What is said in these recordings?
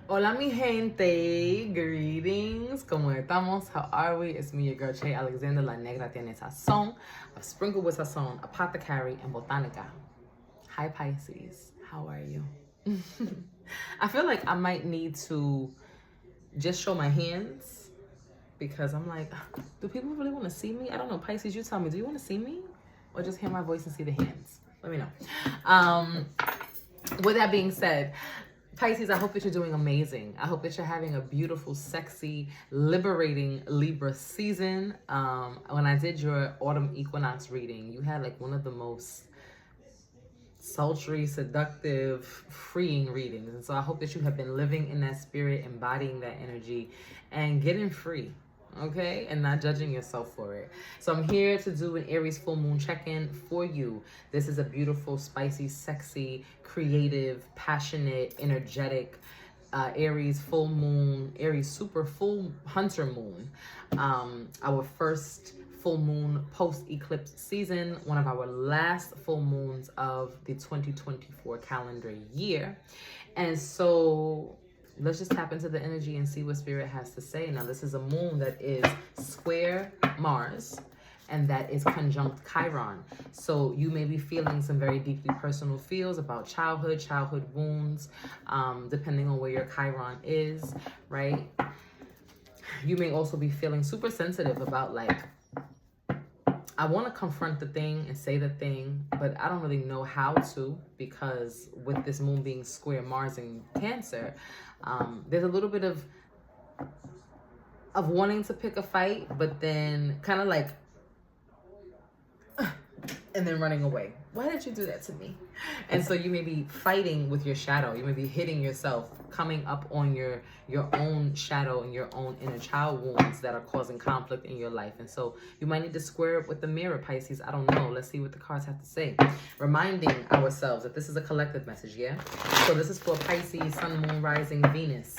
Hola mi gente, greetings, ¿cómo estamos? How are we? It's me, your girl Che Alexander, la negratienesazon, a sprinkle with sazon, apothecary, and botanica. Hi Pisces, how are you? I feel like I might need to just show my hands because I'm like, do people really want to see me? I don't know, Pisces, you tell me, do you want to see me? Or just hear my voice and see the hands? Let me know. With that being said, Pisces, I hope that you're doing amazing. I hope that you're having a beautiful, sexy, liberating Libra season. When I did your autumn equinox reading, you had like one of the most sultry, seductive, freeing readings. And so I hope that you have been living in that spirit, embodying that energy, and getting free. Okay, and not judging yourself for it. So I'm here to do an Aries full moon check-in for you. This is a beautiful, spicy, sexy, creative, passionate, energetic Aries full moon, Aries super full hunter moon. Our first full moon post eclipse season, one of our last full moons of the 2024 calendar year. And so let's just tap into the energy and see what Spirit has to say. Now, this is a moon that is square Mars and that is conjunct Chiron. So you may be feeling some very deeply personal feels about childhood wounds, depending on where your Chiron is, right? You may also be feeling super sensitive about like, I want to confront the thing and say the thing, but I don't really know how to, because with this moon being square Mars in Cancer, there's a little bit of wanting to pick a fight, but then kind of like, and then running away. Why did you do that to me? And so you may be fighting with your shadow. You may be hitting yourself, coming up on your own shadow and your own inner child wounds that are causing conflict in your life. And so you might need to square up with the mirror, Pisces. I don't know. Let's see what the cards have to say. Reminding ourselves that this is a collective message, yeah? So this is for Pisces, Sun, Moon, Rising, Venus,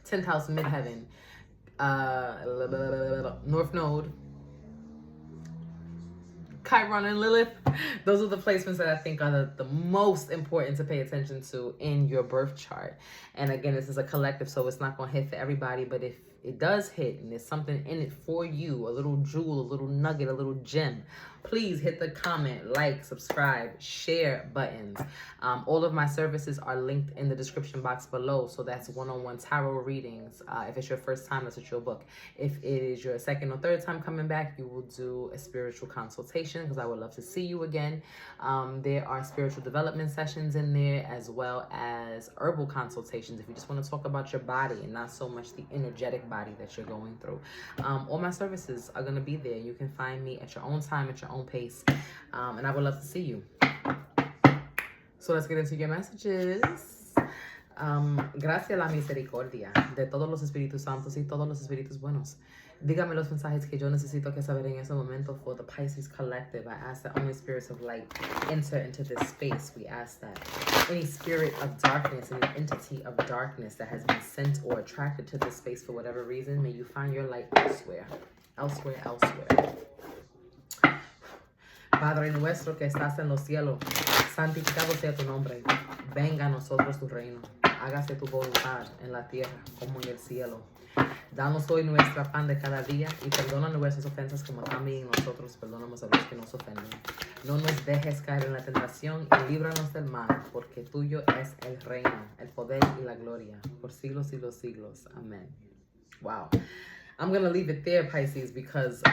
10th house, midheaven, North Node, Chiron and Lilith. Those are the placements that I think are the most important to pay attention to in your birth chart. And again, this is a collective, so it's not going to hit for everybody. But if it does hit and there's something in it for you, a little jewel, a little nugget, a little gem, please hit the comment, like, subscribe, share buttons. All of my services are linked in the description box below. So that's one-on-one tarot readings. If it's your first time, that's what you'll book. If it is your second or third time coming back, you will do a spiritual consultation because I would love to see you again. There are spiritual development sessions in there, as well as herbal consultations if you just want to talk about your body and not so much the energetic body that you're going through. All my services are going to be there. You can find me at your own time, at your own pace, and I would love to see you. So let's get into your messages. Gracias a la misericordia de todos los espíritus santos y todos los espíritus buenos. Dígame los mensajes que yo necesito que saber en ese momento for the Pisces collective. I ask that only spirits of light enter into this space. We ask that any spirit of darkness, any entity of darkness that has been sent or attracted to this space for whatever reason, may you find your light elsewhere. Elsewhere. Padre nuestro que estás en los cielos, santificado sea tu nombre. Venga a nosotros tu reino. Hágase tu voluntad en la tierra como en el cielo. Danos hoy nuestra pan de cada día y perdona nuestras ofensas como también nosotros perdonamos a los que nos ofenden. No nos dejes caer en la tentación y líbranos del mal, porque tuyo es el reino, el poder y la gloria, por siglos y los siglos. Amen. Wow. I'm going to leave it there, Pisces, because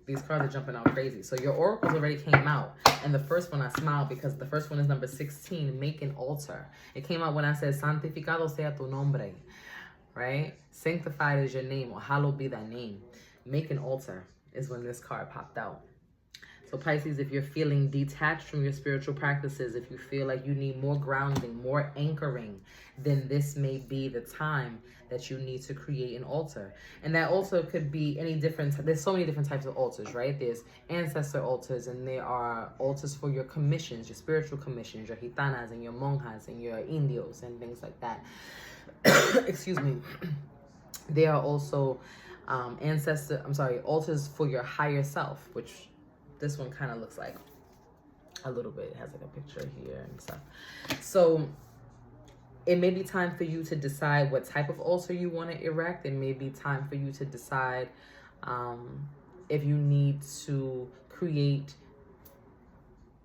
these cards are jumping out crazy. So your oracles already came out. And the first one, I smiled because the first one is number 16, make an altar. It came out when I said, santificado sea tu nombre. Right? Sanctified is your name, or hallowed be thy name. Make an altar is when this card popped out. So Pisces, if you're feeling detached from your spiritual practices, if you feel like you need more grounding, more anchoring, then this may be the time that you need to create an altar. And that altar could be any different. There's so many different types of altars, right? There's ancestor altars, and there are altars for your commissions, your spiritual commissions, your gitanas and your monjas and your indios and things like that. Excuse me. There are also altars for your higher self, which this one kind of looks like a little bit. It has like a picture here and stuff. So It may be time for you to decide what type of altar you want to erect. It may be time for you to decide if you need to create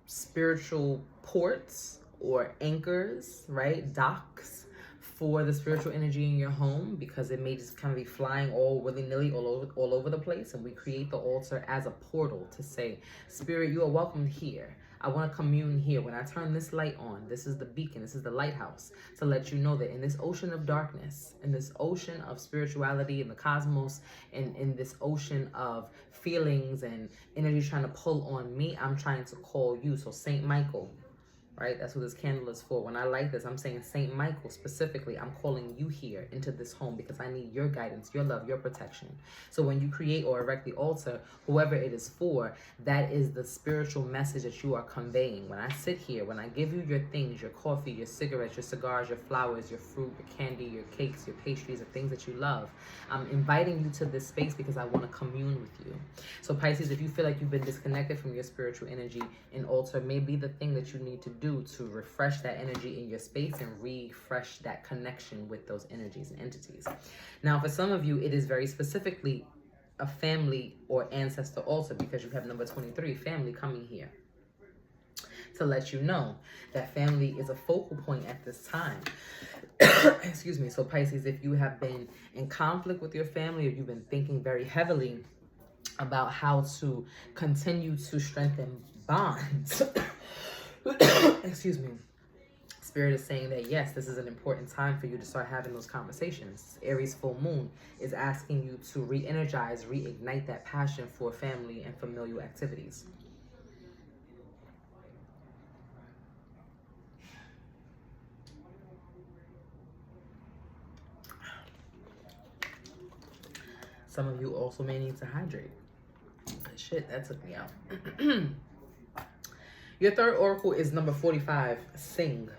spiritual ports or anchors, right? Docks for the spiritual energy in your home, because it may just kind of be flying all willy-nilly all over the place. And we create the altar as a portal to say, Spirit, you are welcome here. I want to commune here. When I turn this light on, this is the beacon, this is the lighthouse, to let you know that in this ocean of darkness, in this ocean of spirituality, in the cosmos, and in this ocean of feelings and energy trying to pull on me, I'm trying to call you. So Saint Michael, right? That's what this candle is for. When I light this, I'm saying Saint Michael specifically, I'm calling you here into this home because I need your guidance, your love, your protection. So when you create or erect the altar, whoever it is for, that is the spiritual message that you are conveying. When I sit here, when I give you your things, your coffee, your cigarettes, your cigars, your flowers, your fruit, your candy, your cakes, your pastries, the things that you love, I'm inviting you to this space because I want to commune with you. So Pisces, if you feel like you've been disconnected from your spiritual energy, an altar may be the thing that you need to do to refresh that energy in your space and refresh that connection with those energies and entities. Now, for some of you, it is very specifically a family or ancestor altar, because you have number 23, family, coming here to let you know that family is a focal point at this time. Excuse me. So Pisces, if you have been in conflict with your family, or you've been thinking very heavily about how to continue to strengthen bonds, excuse me, Spirit is saying that yes, this is an important time for you to start having those conversations. Aries full moon is asking you to re-energize, reignite that passion for family and familial activities. Some of you also may need to hydrate. Shit, that took me out. Your third oracle is number 45, Sing.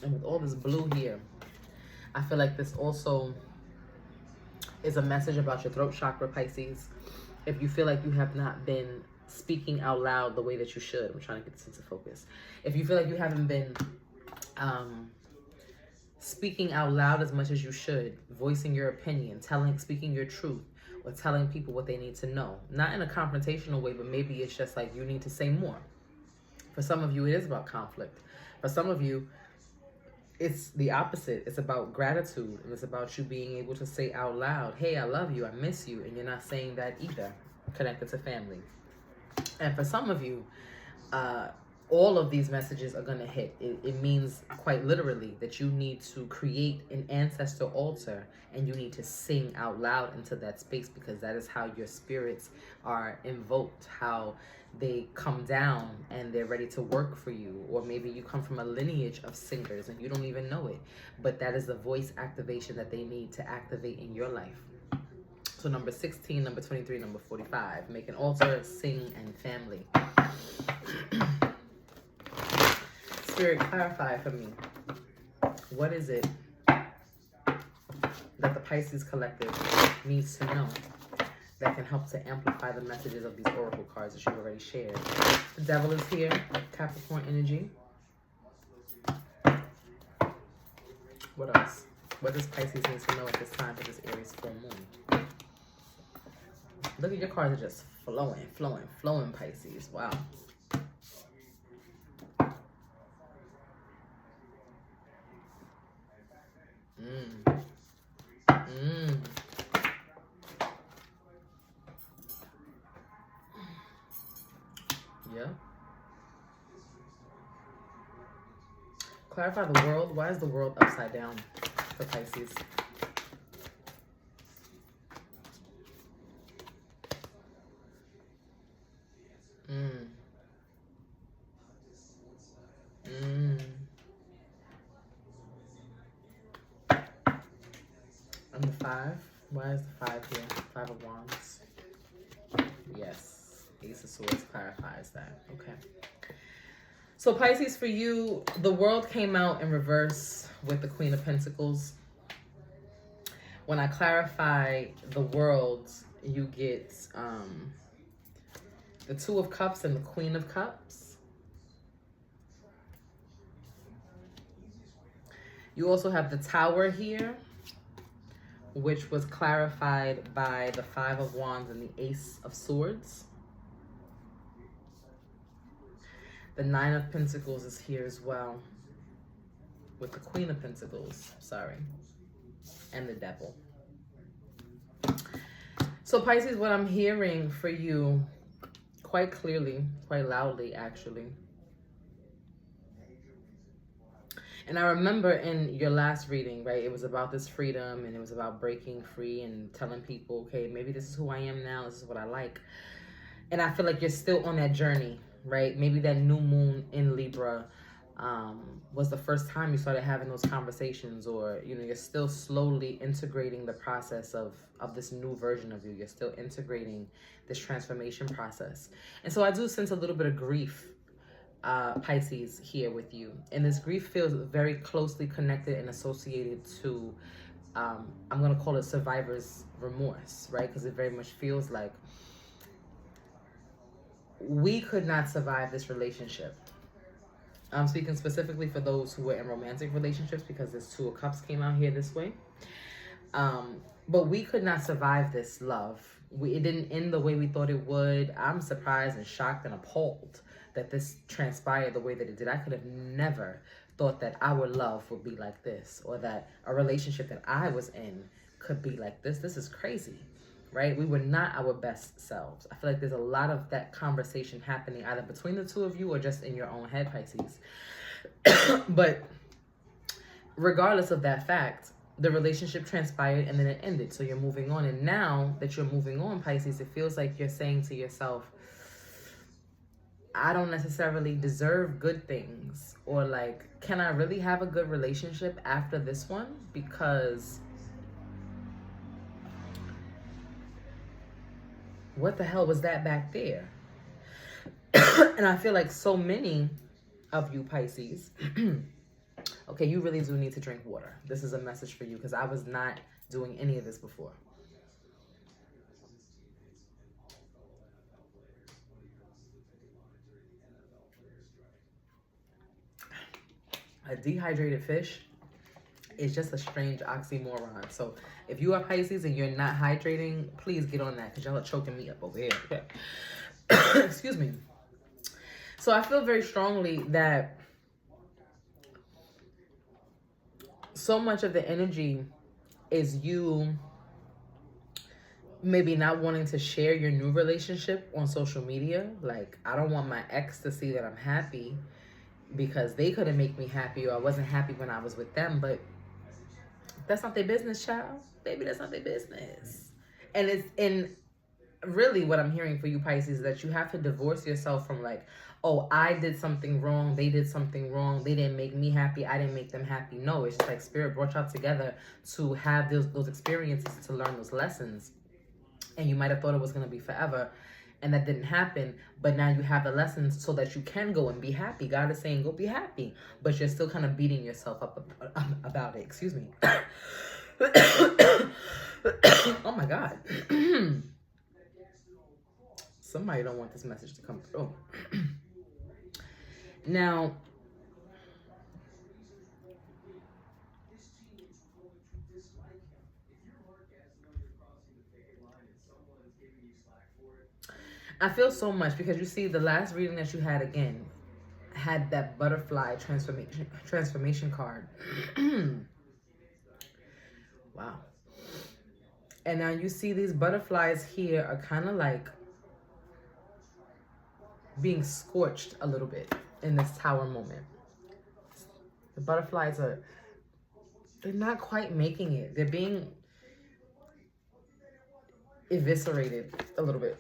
And with all this blue here, I feel like this also is a message about your throat chakra, Pisces. If you feel like you have not been speaking out loud the way that you should, I'm trying to get this into focus. If you feel like you haven't been speaking out loud as much as you should, voicing your opinion, speaking your truth, or telling people what they need to know, not in a confrontational way, but maybe it's just like you need to say more. For some of you, it is about conflict. For some of you, it's the opposite. It's about gratitude, and it's about you being able to say out loud, hey, I love you, I miss you, and you're not saying that either, connected to family. And for some of you, all of these messages are going to hit. It means quite literally that you need to create an ancestor altar, and you need to sing out loud into that space, because that is how your spirits are invoked, how they come down and they're ready to work for you. Or maybe you come from a lineage of singers and you don't even know it, but that is the voice activation that they need to activate in your life. So number 16, number 23, number 45, make an altar, sing, and family. Spirit, clarify for me. What is it that the Pisces collective needs to know that can help to amplify the messages of these oracle cards that you've already shared? The Devil is here, Capricorn energy. What else? What does Pisces need to know at this time for this Aries full moon? Look at your cards are just flowing, flowing, flowing, Pisces. Wow. Yeah. Clarify the world. Why is the world upside down for Pisces? And the 5. Why is the 5 here? 5 of Wands. Yes. Ace of Swords clarifies that. Okay. So Pisces, for you, the world came out in reverse with the Queen of Pentacles. When I clarify the world, you get the 2 of Cups and the Queen of Cups. You also have the Tower here, which was clarified by the Five of Wands and the Ace of Swords. The Nine of Pentacles is here as well, with the Queen of Pentacles, sorry, and the Devil. So Pisces, what I'm hearing for you quite clearly, quite loudly actually, and I remember in your last reading, right, it was about this freedom and it was about breaking free and telling people, okay, maybe this is who I am now, this is what I like. And I feel like you're still on that journey, right? Maybe that new moon in Libra was the first time you started having those conversations, or, you know, you're still slowly integrating the process of this new version of you. You're still integrating this transformation process. And so I do sense a little bit of grief, Pisces, here with you. And this grief feels very closely connected and associated to, I'm going to call it survivor's remorse, right? Because it very much feels like we could not survive this relationship. I'm speaking specifically for those who were in romantic relationships, because this Two of Cups came out here this way. But we could not survive this love. It didn't end the way we thought it would. I'm surprised and shocked and appalled that this transpired the way that it did. I could have never thought that our love would be like this, or that a relationship that I was in could be like this. This is crazy, right? We were not our best selves. I feel like there's a lot of that conversation happening either between the two of you or just in your own head, Pisces. But regardless of that fact, the relationship transpired and then it ended. So you're moving on. And now that you're moving on, Pisces, it feels like you're saying to yourself, I don't necessarily deserve good things. Or like, can I really have a good relationship after this one? Because what the hell was that back there? And I feel like so many of you, Pisces, okay, you really do need to drink water. This is a message for you, because I was not doing any of this before. A dehydrated fish is just a strange oxymoron. So if you are Pisces and you're not hydrating, please get on that, because y'all are choking me up over here. Okay. Excuse me. So I feel very strongly that so much of the energy is you maybe not wanting to share your new relationship on social media. Like, I don't want my ex to see that I'm happy, because they couldn't make me happy, or I wasn't happy when I was with them. But that's not their business, child. Baby, that's not their business. And really what I'm hearing for you, Pisces, is that you have to divorce yourself from like, oh, I did something wrong, they did something wrong, they didn't make me happy, I didn't make them happy. No, it's just like Spirit brought y'all together to have those experiences, to learn those lessons. And you might have thought it was going to be forever, and that didn't happen. But now you have the lessons so that you can go and be happy. God is saying, go be happy. But you're still kind of beating yourself up about it. Excuse me. Oh my God. Somebody don't want this message to come through. Now, I feel so much, because you see the last reading that you had again had that butterfly transformation card. Wow. And now you see these butterflies here are kind of like being scorched a little bit in this Tower moment. The butterflies they're not quite making it. They're being eviscerated a little bit.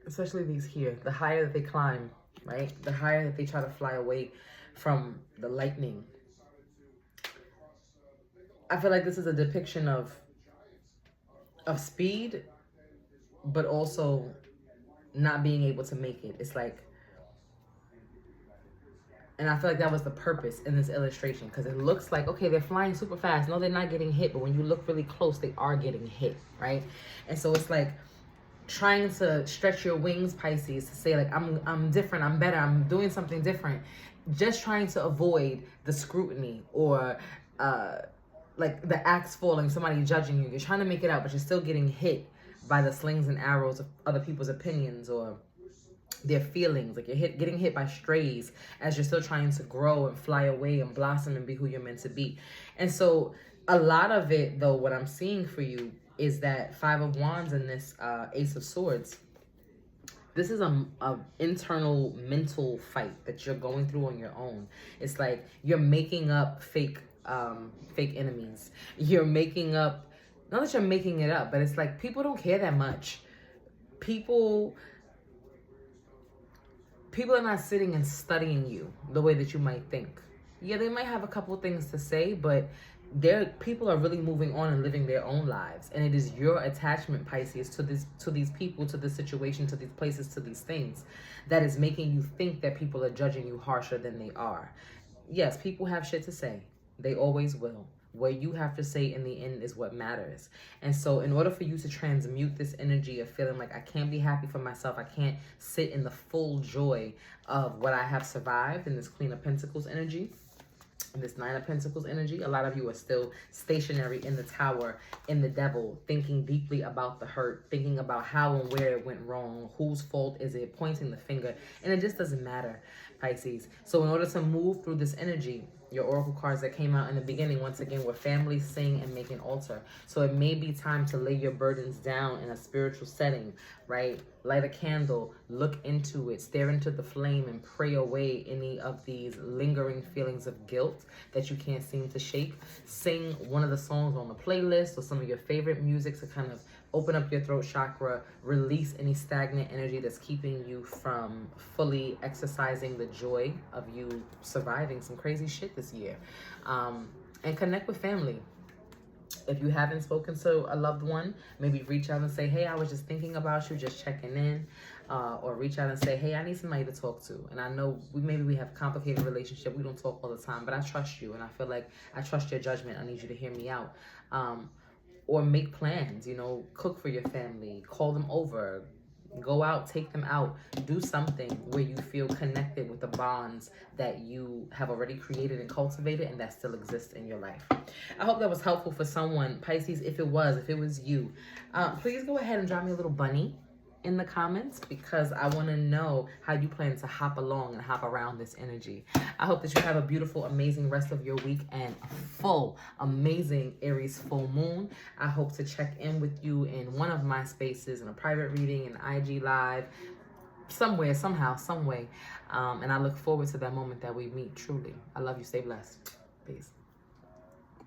Especially these here. The higher that they climb, right? The higher that they try to fly away from the lightning. I feel like this is a depiction of speed, but also not being able to make it. It's like, and I feel like that was the purpose in this illustration, because it looks like, okay, they're flying super fast. No, they're not getting hit, but when you look really close, they are getting hit, right? And so it's like trying to stretch your wings, Pisces, to say like, I'm different, I'm better, I'm doing something different. just trying to avoid the scrutiny or like the axe falling, somebody judging you. You're trying to make it out, but you're still getting hit by the slings and arrows of other people's opinions or their feelings. Like you're getting hit by strays as you're still trying to grow and fly away and blossom and be who you're meant to be. And so a lot of it, though, what I'm seeing for you is that Five of Wands and this Ace of Swords. This is a internal mental fight that you're going through on your own. It's like you're making up fake enemies. You're making up, not that you're making it up, but it's like people don't care that much. People are not sitting and studying you the way that you might think. Yeah, they might have a couple things to say, but people are really moving on and living their own lives. And it is your attachment, Pisces, to these people, to this situation, to these places, to these things, that is making you think that people are judging you harsher than they are. Yes, people have shit to say. They always will. What you have to say in the end is what matters. And so in order for you to transmute this energy of feeling like I can't be happy for myself, I can't sit in the full joy of what I have survived in this Queen of Pentacles energy, this Nine of Pentacles energy, a lot of you are still stationary in the Tower, in the Devil, thinking deeply about the hurt, thinking about how and where it went wrong, whose fault is it, pointing the finger, and it just doesn't matter, Pisces. So in order to move through this energy, your oracle cards that came out in the beginning, once again, were family, sing, and make an altar. So it may be time to lay your burdens down in a spiritual setting, right? Light a candle, look into it, stare into the flame, and pray away any of these lingering feelings of guilt that you can't seem to shake. Sing one of the songs on the playlist or some of your favorite music to kind of open up your throat chakra, release any stagnant energy that's keeping you from fully exercising the joy of you surviving some crazy shit this year. And connect with family. If you haven't spoken to a loved one, maybe reach out and say, hey, I was just thinking about you, just checking in. Or reach out and say, hey, I need somebody to talk to. And I know maybe we have a complicated relationship. We don't talk all the time, but I trust you. And I feel like I trust your judgment. I need you to hear me out. Or make plans, you know, cook for your family, call them over, go out, take them out, do something where you feel connected with the bonds that you have already created and cultivated and that still exist in your life. I hope that was helpful for someone. Pisces, if it was you, please go ahead and drop me a little bunny in the comments, because I want to know how you plan to hop along and hop around this energy. I hope that you have a beautiful, amazing rest of your week and a full, amazing Aries full moon. I hope to check in with you in one of my spaces, in a private reading, in IG live, somewhere, somehow, some way. And I look forward to that moment that we meet truly. I love you. Stay blessed. Peace.